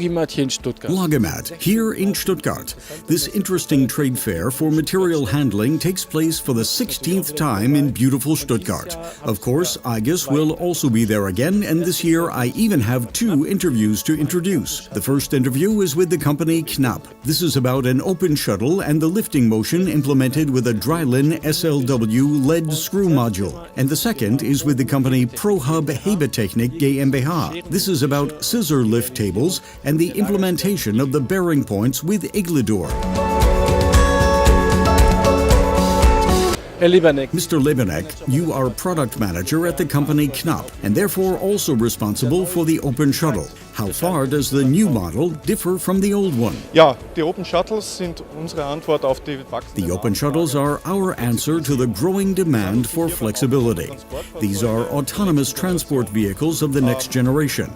Logimat hier in Stuttgart. Logimat, here in Stuttgart. This interesting trade fair for material handling takes place for the 16th time in beautiful Stuttgart. Of course, IGUS will also be there again, and this year I even have 2 interviews to introduce. The first interview is with the company Knapp. This is about an open shuttle and the lifting motion implemented with a Drylin SLW lead screw module. And the second is with the company ProHub Hebetechnik GmbH. This is about scissor lift tables and the implementation of the bearing points with Igledur. Herr Lieberneck. Mr. Lieberneck, you are product manager at the company Knapp and therefore also responsible for the Open Shuttle. How far does the new model differ from the old one? Ja, die Open Shuttles sind unsere Antwort auf die wachsende. The Open Shuttles are our answer to the growing demand for flexibility. These are autonomous transport vehicles of the next generation.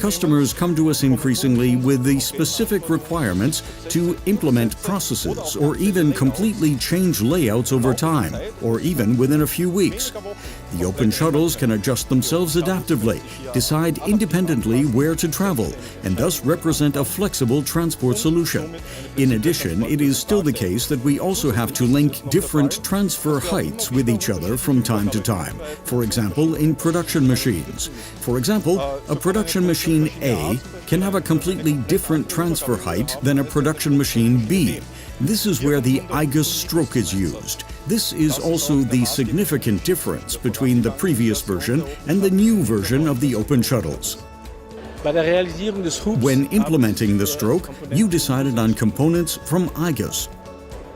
Customers come to us increasingly with the specific requirements to implement processes or even completely change layouts over time, or even within a few weeks. The Open Shuttles can adjust themselves adaptively, decide independently where to travel, and thus represent a flexible transport solution. In addition, it is still the case that we also have to link different transfer heights with each other from time to time, for example, in production machines. For example, a production machine A can have a completely different transfer height than a production machine B. This is where the IGUS stroke is used. This is also the significant difference between the previous version and the new version of the Open Shuttles. When implementing the stroke, you decided on components from IGUS.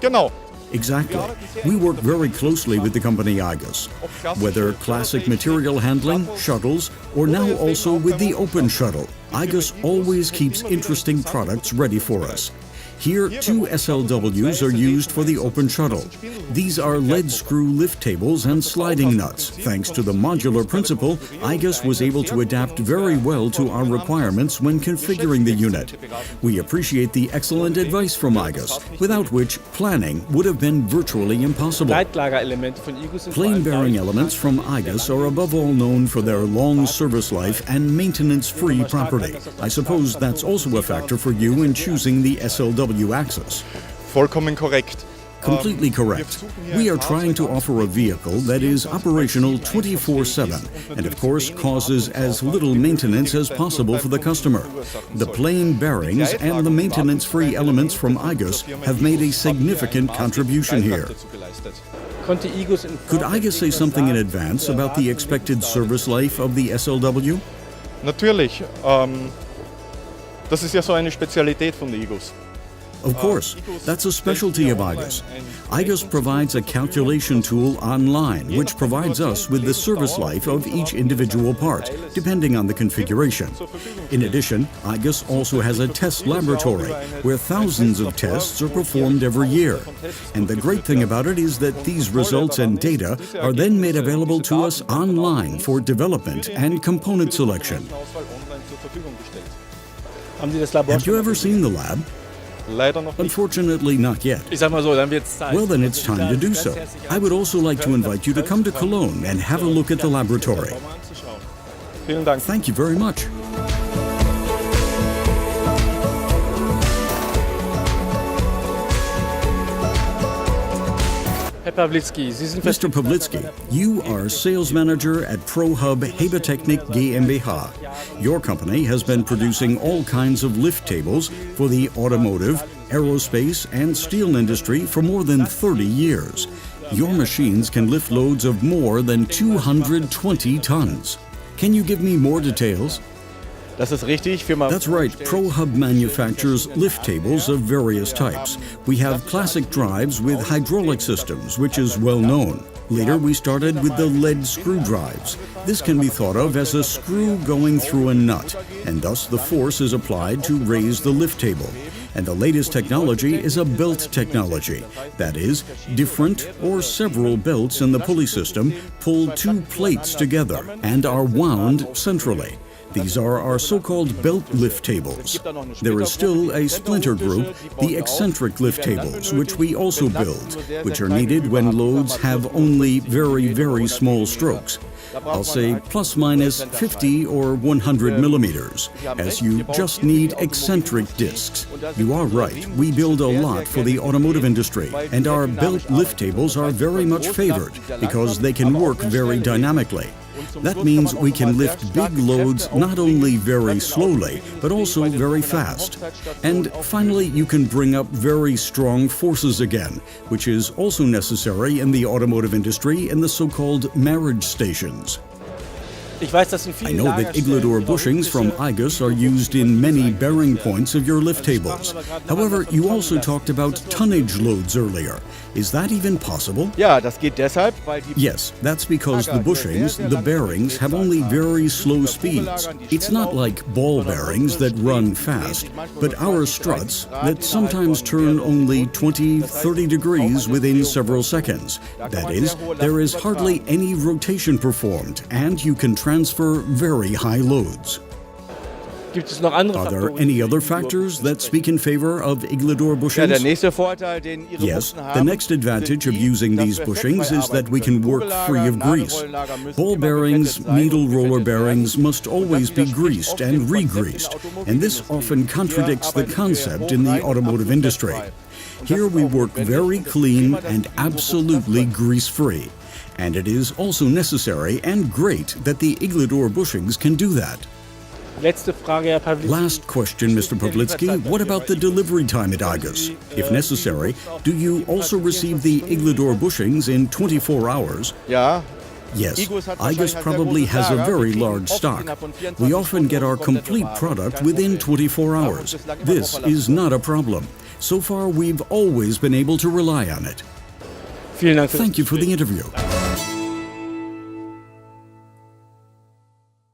Genau. Exactly. We work very closely with the company IGUS, whether classic material handling, shuttles, or now also with the Open Shuttle. IGUS always keeps interesting products ready for us. Here, 2 SLWs are used for the Open Shuttle. These are lead screw lift tables and sliding nuts. Thanks to the modular principle, IGUS was able to adapt very well to our requirements when configuring the unit. We appreciate the excellent advice from IGUS, without which planning would have been virtually impossible. Plain bearing elements from IGUS are above all known for their long service life and maintenance-free property. I suppose that's also a factor for you in choosing the SLW axis. Vollkommen korrekt. Completely correct. We are trying to offer a vehicle that is operational 24/7 and of course causes as little maintenance as possible for the customer. The plain bearings and the maintenance-free elements from IGUS have made a significant contribution here. Could IGUS say something in advance about the expected service life of the SLW? Natürlich. Das ist ja so eine Spezialität von der IGUS. Of course, that's a specialty of IGUS. IGUS provides a calculation tool online which provides us with the service life of each individual part, depending on the configuration. In addition, IGUS also has a test laboratory where thousands of tests are performed every year. And the great thing about it is that these results and data are then made available to us online for development and component selection. Have you ever seen the lab? Unfortunately, not yet. Well, then it's time to do so. I would also like to invite you to come to Cologne and have a look at the laboratory. Thank you very much. Mr. Pawlicki, you are sales manager at ProHub Hebetechnik GmbH. Your company has been producing all kinds of lift tables for the automotive, aerospace, and steel industry for more than 30 years. Your machines can lift loads of more than 220 tons. Can you give me more details? Das ist richtig. That's right. ProHub manufactures lift tables of various types. We have classic drives with hydraulic systems, which is well known. Later, we started with the lead screw drives. This can be thought of as a screw going through a nut, and thus the force is applied to raise the lift table. And the latest technology is a belt technology. That is, different or several belts in the pulley system pull 2 plates together and are wound centrally. These are our so-called belt lift tables. There is still a splinter group, the eccentric lift tables, which we also build, which are needed when loads have only very, very small strokes. I'll say plus minus 50 or 100 millimeters, as you just need eccentric discs. You are right, we build a lot for the automotive industry, and our belt lift tables are very much favored because they can work very dynamically. That means we can lift big loads not only very slowly, but also very fast. And finally, you can bring up very strong forces again, which is also necessary in the automotive industry in the so-called marriage stations. I know that Iglodor bushings from Igus are used in many bearing points of your lift tables. However, you also talked about tonnage loads earlier. Is that even possible? Yes, that's because the bushings, the bearings, have only very slow speeds. It's not like ball bearings that run fast, but our struts that sometimes turn only 20-30 degrees within several seconds. That is, there is hardly any rotation performed, and you can transfer very high loads. Are there any other factors that speak in favor of Iglodor bushings? Yes, the next advantage of using these bushings is that we can work free of grease. Ball bearings, needle roller bearings must always be greased and re-greased, and this often contradicts the concept in the automotive industry. Here we work very clean and absolutely grease-free. And it is also necessary and great that the Iglodor bushings can do that. Last question, Mr. Pawlicki. What about the delivery time at Igus? If necessary, do you also receive the Iglodor bushings in 24 hours? Yes, Igus probably has a very large stock. We often get our complete product within 24 hours. This is not a problem. So far, we've always been able to rely on it. Thank you for the interview.